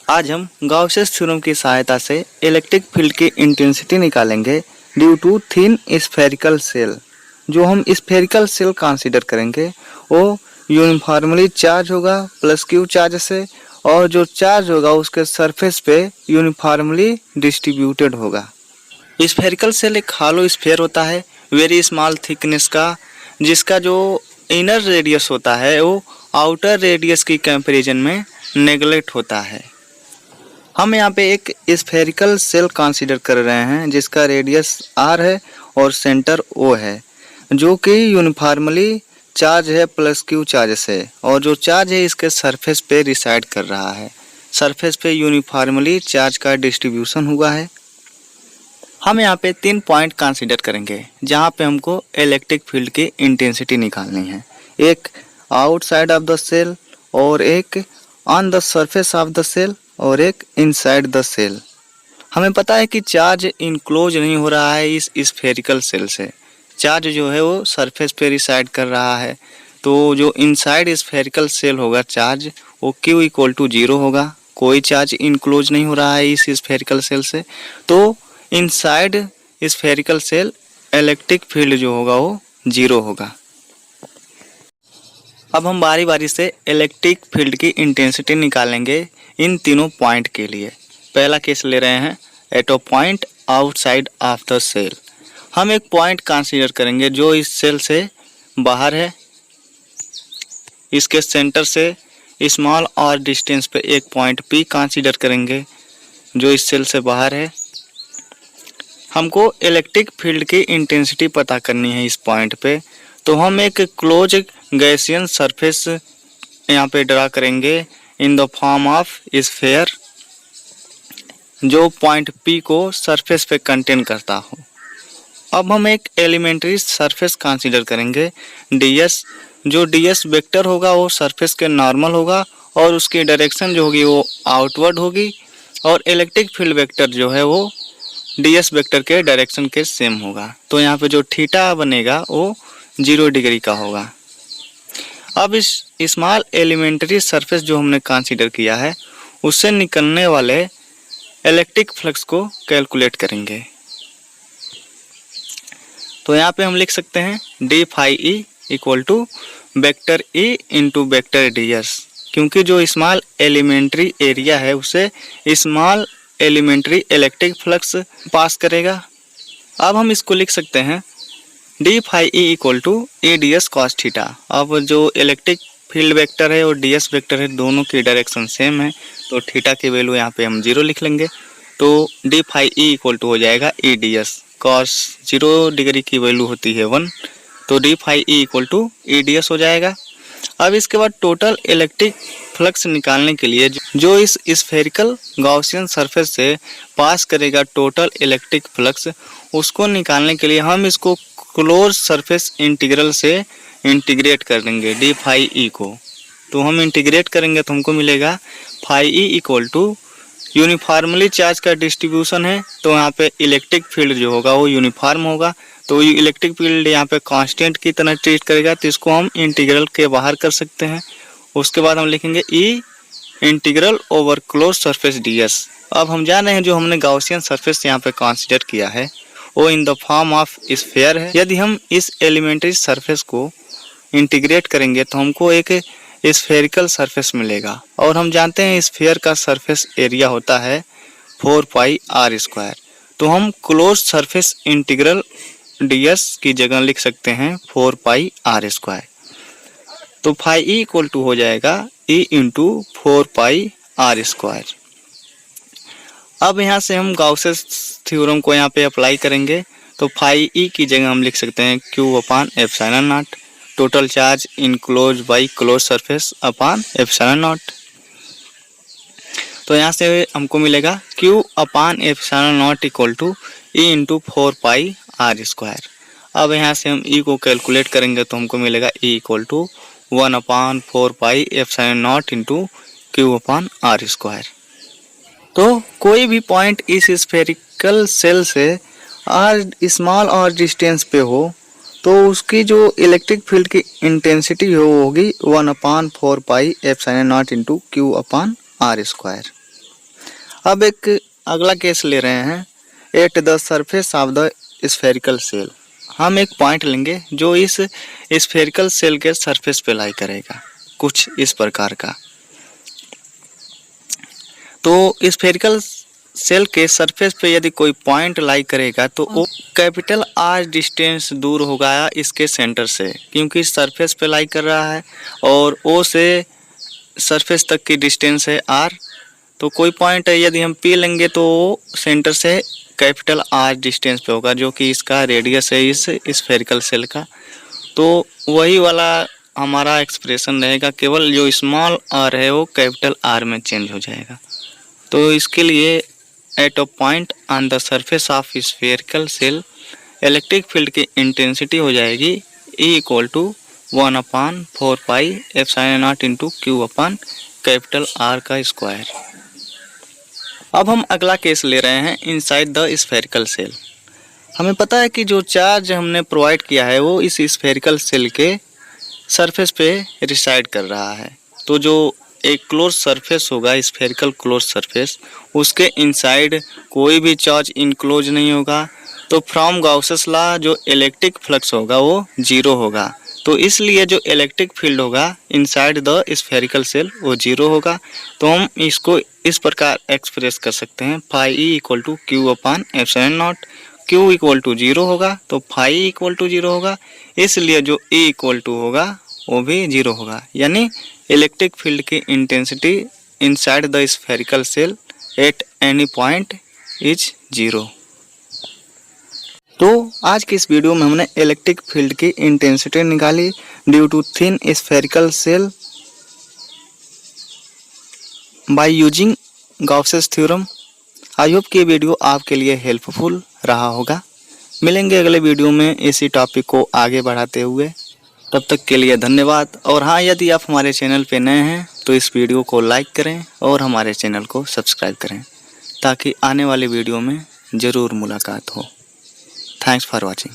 आज हम गाउसियस थ्योरम की सहायता से इलेक्ट्रिक फील्ड की इंटेंसिटी निकालेंगे due to thin spherical shell. जो हम स्फेरिकल सेल कंसीडर करेंगे वो यूनिफॉर्मली चार्ज होगा प्लस क्यू चार्ज से, और जो चार्ज होगा उसके सरफेस पे यूनिफॉर्मली डिस्ट्रीब्यूटेड होगा। स्फेरिकल सेल एक हॉलो स्फीयर होता है वेरी स्मॉल थिकनेस का, जिसका जो इनर रेडियस होता है वो आउटर रेडियस की कंपैरिजन में नेगलेक्ट होता है। हम यहाँ पे एक स्फेरिकल सेल कंसीडर कर रहे हैं जिसका रेडियस r है और सेंटर O है, जो कि यूनिफॉर्मली चार्ज है प्लस क्यू चार्ज से, और जो चार्ज है इसके सरफेस पे रिसाइड कर रहा है। सरफेस पे यूनिफॉर्मली चार्ज का डिस्ट्रीब्यूशन हुआ है। हम यहाँ पे 3 पॉइंट कंसीडर करेंगे जहाँ पे हमको इलेक्ट्रिक फील्ड की इंटेंसिटी निकालनी है। एक आउटसाइड ऑफ द सेल, और एक on the surface of the shell, और एक इनसाइड द सेल। हमें पता है कि चार्ज इनक्लोज नहीं हो रहा है इस स्फेरिकल सेल से, चार्ज जो है वो सरफेस पे रिसाइड कर रहा है। तो जो इनसाइड स्फेरिकल सेल होगा चार्ज वो Q इक्वल टू 0 होगा। कोई चार्ज इनक्लोज नहीं हो रहा है इस स्फेरिकल सेल से, तो inside spherical shell electric field जो होगा वो 0 होगा। अब हम बारी बारी से इलेक्ट्रिक फील्ड की इंटेंसिटी निकालेंगे इन तीनों पॉइंट के लिए। पहला केस ले रहे हैं at a point outside of the shell. हम एक पॉइंट कंसीडर करेंगे जो इस सेल से बाहर है। इसके सेंटर से स्मॉल और डिस्टेंस पे एक पॉइंट P कंसीडर करेंगे जो इस सेल से बाहर है। हमको इलेक्ट्रिक फील्ड की इंटेंसिटी पता करनी है इस पॉइंट पे, तो हम एक क्लोज गैसियन सरफेस यहाँ पे ड्रा करेंगे in the form of sphere, जो पॉइंट P को सरफेस पे कंटेन करता हो। अब हम एक एलिमेंट्री सरफेस कंसीडर करेंगे ds, जो ds वेक्टर होगा वो सरफेस के नॉर्मल होगा और उसकी डायरेक्शन जो होगी वो आउटवर्ड होगी, और इलेक्ट्रिक फील्ड वेक्टर जो है वो ds वेक्टर के डायरेक्शन के सेम होगा। तो यहाँ पे जो थीटा बनेगा वो 0 डिग्री का होगा। अब इस स्मॉल एलिमेंट्री सरफेस जो हमने कंसीडर किया है उससे निकलने वाले इलेक्ट्रिक फ्लक्स को कैलकुलेट करेंगे। तो यहाँ पे हम लिख सकते हैं D phi E equal to vector E into vector ds, क्योंकि जो स्मॉल एलिमेंट्री एरिया है उसे small elementary electric flux pass करेगा। अब हम इसको लिख सकते हैं D phi E equal to A D S cos theta. अब जो इलेक्ट्रिक फील्ड वेक्टर है और ds वेक्टर है दोनों की डायरेक्शन सेम है, तो थीटा की वैल्यू यहाँ पे हम 0 लिख लेंगे। तो D phi E equal to हो जाएगा A D S cos 0 degree की वैल्यू होती है 1, तो D phi E equal to A D S हो जाएगा। अब इसके बाद टोटल इलेक्ट्रिक फ्लक्स निकालने के लिए जो इस स्फेरिकल गॉसियन सरफेस से पास करेगा टोटल इलेक्ट्रिक फ्लक्स, उसको निकालने के लिए हम इसको क्लोज सरफेस इंटीग्रल से इंटीग्रेट कर देंगे डी फाई ई को। तो हम इंटीग्रेट करेंगे तो हमको मिलेगा phi E equal to uniformly charge का डिस्ट्रीब्यूशन है, तो यहाँ पे इलेक्ट्रिक फील्ड जो होगा वो यूनिफॉर्म होगा, तो इलेक्ट्रिक फील्ड यहाँ पे कांस्टेंट की तरह ट्रीट करेगा, तो इसको हम इंटीग्रल के बाहर कर सकते हैं। उसके बाद हम लिखेंगे E integral over close surface ds। अब हम जान रहे हैं जो हमने गॉसियन सरफेस यहाँ पे कंसीडर किया है वो in the form of sphere है। यदि हम इस एलिमेंट्री सरफेस को इंटीग्रेट करेंगे तो हमको एक स्फेरिकल सरफेस मिलेगा, और हम जानते हैं स्फीयर का सरफेस एरिया होता है 4 पाई r स्क्वायर। तो हम क्लोज सरफेस इंटीग्रल ds की जगह लिख सकते हैं 4 पाई r स्क्वायर। तो फाई ई इक्वल टू हो जाएगा e into 4 pi r square. अब यहाँ से हम गाउसियस थ्योरम को यहाँ पे अप्लाई करेंगे, तो फाई ई की जगह हम लिख सकते हैं q upon epsilon naught, total charge enclose by close surface upon epsilon naught. तो यहाँ से हमको मिलेगा q upon epsilon naught equal to e into 4 pi r square. अब यहाँ से हम e को कैलकुलेट करेंगे तो हमको मिलेगा e equal to 1 upon 4 pi epsilon naught into q upon r square. तो कोई भी पॉइंट इस स्फेरिकल सेल से r स्मॉल और डिस्टेंस पे हो तो उसकी जो इलेक्ट्रिक फील्ड की इंटेंसिटी होगी 1 upon 4 pi epsilon naught into q upon r square. अब एक अगला केस ले रहे हैं, at the surface of the spherical cell. हम एक पॉइंट लेंगे जो इस स्फेरिकल सेल के सरफेस पे लाई करेगा, कुछ इस प्रकार का। तो स्फेरिकल सेल के सरफेस पे यदि कोई पॉइंट लाई करेगा तो वो कैपिटल आर डिस्टेंस दूर होगा इसके सेंटर से, क्योंकि सरफेस पे लाई कर रहा है और ओ से सरफेस तक की डिस्टेंस है आर। तो कोई पॉइंट है यदि हम पी लेंगे तो वो सेंटर से कैपिटल आर डिस्टेंस पे होगा, जो कि इसका रेडियस है इस स्फेरिकल सेल का। तो वही वाला हमारा एक्सप्रेशन रहेगा, केवल जो स्मॉल आर है वो कैपिटल आर में चेंज हो जाएगा। तो इसके लिए eight a point on the surface of spherical shell electric field की इंटेंसिटी हो जाएगी E = 1/4 पाई epsilon naught into Q upon capital R का स्क्वायर। अब हम अगला केस ले रहे हैं इनसाइड द स्फेरिकल सेल। हमें पता है कि जो चार्ज हमने प्रोवाइड किया है वो इस स्फेरिकल सेल के सरफेस पे रिसाइड कर रहा है। तो जो एक क्लोज सरफेस होगा, स्फेरिकल क्लोज सरफेस, उसके इनसाइड कोई भी चार्ज इनक्लोज नहीं होगा। तो फ्रॉम गाउसेस लॉ जो इलेक्ट्रिक फ्लक्स होगा वो 0 होगा। तो इसलिए जो इलेक्ट्रिक फील्ड होगा इनसाइड द स्फेरिकल सेल वो 0 होगा। तो हम इसको इस प्रकार एक्सप्रेस कर सकते हैं, phi E = Q upon epsilon naught. Q = 0 होगा तो फाई = 0 होगा, इसलिए जो E = होगा वो भी 0 होगा। यानी इलेक्ट्रिक फील्ड की intensity inside the spherical shell at any point is 0। तो आज की इस वीडियो में हमने इलेक्ट्रिक फील्ड की इंटेंसिटी निकाली due to thin spherical shell by using Gauss's theorem. I hope कि वीडियो आपके लिए हेल्पफुल रहा होगा। मिलेंगे अगले वीडियो में इसी टॉपिक को आगे बढ़ाते हुए। तब तक के लिए धन्यवाद। और हाँ, यदि आप हमारे चैनल पे नए हैं तो इस वीडियो को लाइक करें और हमारे चैनल को सब्सक्राइब करें, ताकि आने वाले वीडियो में ज़रूर मुलाकात हो। Thanks for watching.